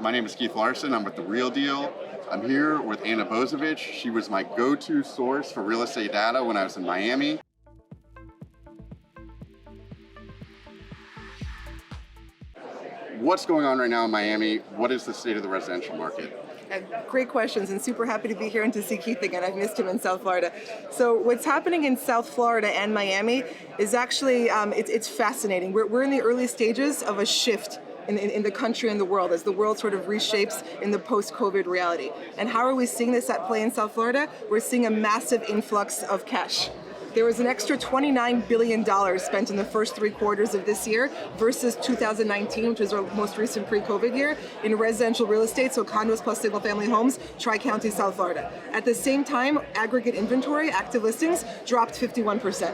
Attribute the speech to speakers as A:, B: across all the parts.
A: My name is Keith Larsen. I'm with The Real Deal. I'm here with Ana Bozovic. She was my go-to source for real estate data when I was in Miami. What's going on right now in Miami? What is the state of the residential market?
B: Great questions, and super happy to be here and to see Keith again. I've missed him in South Florida. So what's happening in South Florida and Miami is actually, it's fascinating. We're in the early stages of a shift in the country and the world as the world sort of reshapes in the post-COVID reality. And how are we seeing this at play in South Florida? We're seeing a massive influx of cash. There was an extra $29 billion spent in the first 3 quarters of this year versus 2019, which was our most recent pre-COVID year, in residential real estate, so condos plus single-family homes, Tri-County, South Florida. At the same time, aggregate inventory, active listings, dropped 51%.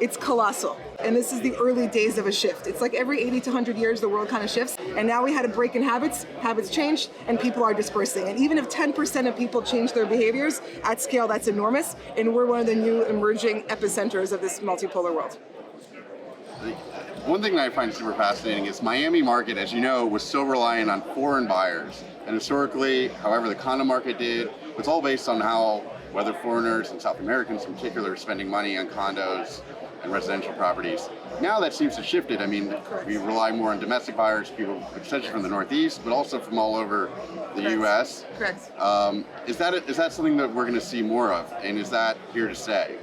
B: It's colossal. And this is the early days of a shift. It's like every 80 to 100 years, the world kind of shifts. And now we had a break in habits changed, and people are dispersing. And even if 10% of people change their behaviors, at scale, that's enormous. And we're one of the new emerging epicenters of this multipolar world.
A: One thing that I find super fascinating is Miami market, as you know, was so reliant on foreign buyers. And historically, however the condo market did, it's all based on whether foreigners and South Americans in particular are spending money on condos and residential properties. Now that seems to have shifted. I mean,
B: Correct.
A: We rely more on domestic buyers, people essentially from the Northeast, but also from all over the U.S.
B: Correct.
A: Is that something that we're going to see more of, and is that here to stay?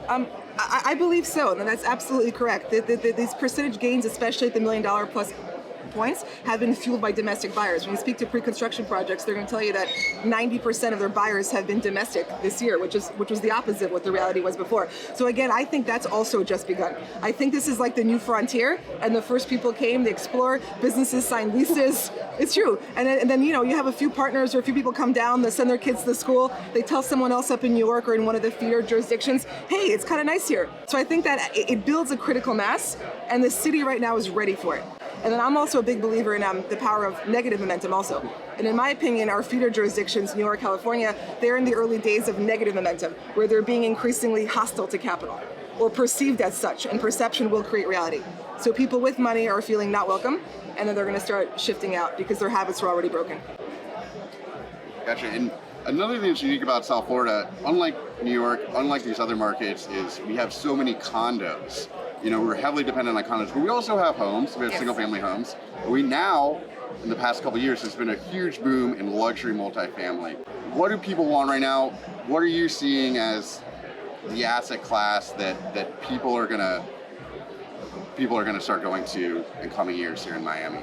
B: I believe so, and that's absolutely correct. These percentage gains, especially at the $1 million plus points, have been fueled by domestic buyers. When you speak to pre-construction projects, they're going to tell you that 90% of their buyers have been domestic this year, which was the opposite of what the reality was before. So again, I think that's also just begun. I think this is like the new frontier, and the first people came, they explore, businesses sign leases. It's true. And then you have a few partners or a few people come down, they send their kids to school, they tell someone else up in New York or in one of the feeder jurisdictions, hey, it's kind of nice here. So I think that it builds a critical mass, and the city right now is ready for it. And then I'm also a big believer in the power of negative momentum also. And in my opinion, our feeder jurisdictions, New York, California, they're in the early days of negative momentum, where they're being increasingly hostile to capital, or perceived as such, and perception will create reality. So people with money are feeling not welcome, and then they're going to start shifting out because their habits are already broken.
A: Gotcha. And another thing that's unique about South Florida, unlike New York, unlike these other markets, is we have so many condos. We're heavily dependent on condos, but we also have homes. We have single-family homes. We now, in the past couple of years, there's been a huge boom in luxury multifamily. What do people want right now? What are you seeing as the asset class that people are gonna start going to in coming years here in Miami?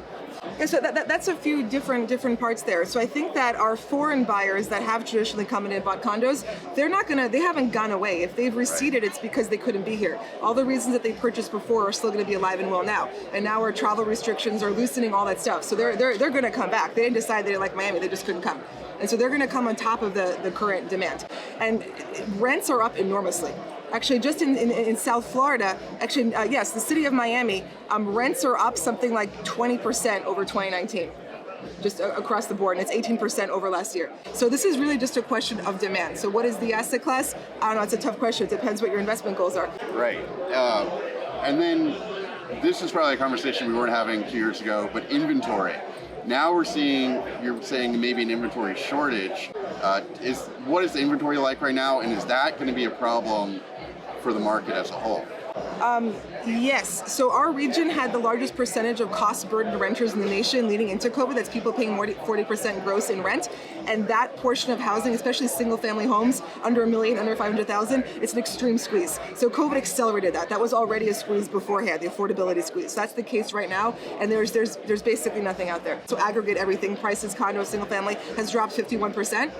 B: Yeah, so that's a few different parts there. So I think that our foreign buyers that have traditionally come in and bought condos, they haven't gone away. If they've receded, it's because they couldn't be here. All the reasons that they purchased before are still going to be alive and well now. And now our travel restrictions are loosening, all that stuff. So they're going to come back. They didn't decide they didn't like Miami, they just couldn't come. And so they're going to come on top of the current demand. And rents are up enormously. Actually, just in South Florida, yes, the city of Miami, rents are up something like 20% over 2019, just across the board, and it's 18% over last year. So this is really just a question of demand. So what is the asset class? I don't know, it's a tough question. It depends what your investment goals are.
A: Right. And then this is probably a conversation we weren't having 2 years ago, but inventory. Now you're saying maybe an inventory shortage. What is the inventory like right now, and is that going to be a problem for the market as a whole?
B: Yes. So our region had the largest percentage of cost-burdened renters in the nation leading into COVID. That's people paying more than 40% gross in rent. And that portion of housing, especially single-family homes, under $1 million, under $500,000, it's an extreme squeeze. So COVID accelerated that. That was already a squeeze beforehand, the affordability squeeze. That's the case right now, and there's basically nothing out there. So aggregate everything, prices, condos, single-family, has dropped 51%.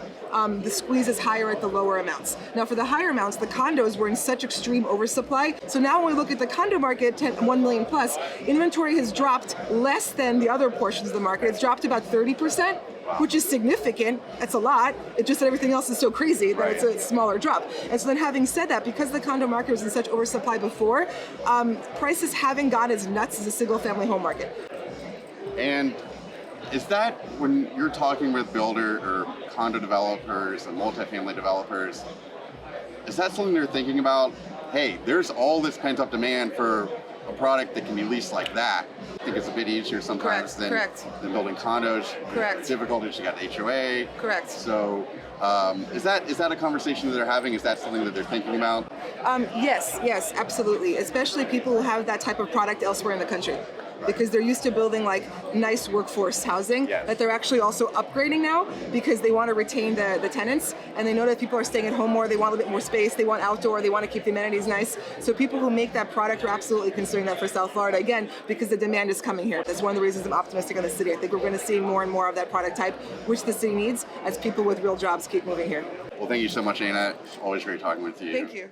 B: The squeeze is higher at the lower amounts. Now for the higher amounts, the condos were in such extreme oversupply. So now when we look at the condo market, 1 million plus, inventory has dropped less than the other portions of the market. It's dropped about 30%, which is significant. That's a lot. It's just that everything else is so crazy that it's a smaller drop. And so then having said that, because the condo market was in such oversupply before, prices haven't gone as nuts as the single family home market.
A: And is that when you're talking with builder or condo developers and multifamily developers, is that something they're thinking about? Hey, there's all this pent up demand for a product that can be leased like that, I think it's a bit easier sometimes than building condos.
B: Correct.
A: Difficulties, you got HOA.
B: Correct.
A: So is that a conversation that they're having? Is that something that they're thinking about?
B: Yes, absolutely. Especially people who have that type of product elsewhere in the country. Because they're used to building like nice workforce housing that they're actually also upgrading now because they want to retain the tenants, and they know that people are staying at home more, they want a little bit more space, they want outdoor, they want to keep the amenities nice. So people who make that product are absolutely considering that for South Florida, again, because the demand is coming here. That's one of the reasons I'm optimistic on the city. I think we're going to see more and more of that product type, which the city needs as people with real jobs keep moving here.
A: Well, thank you so much, Ana. Always great talking with you.
B: Thank you.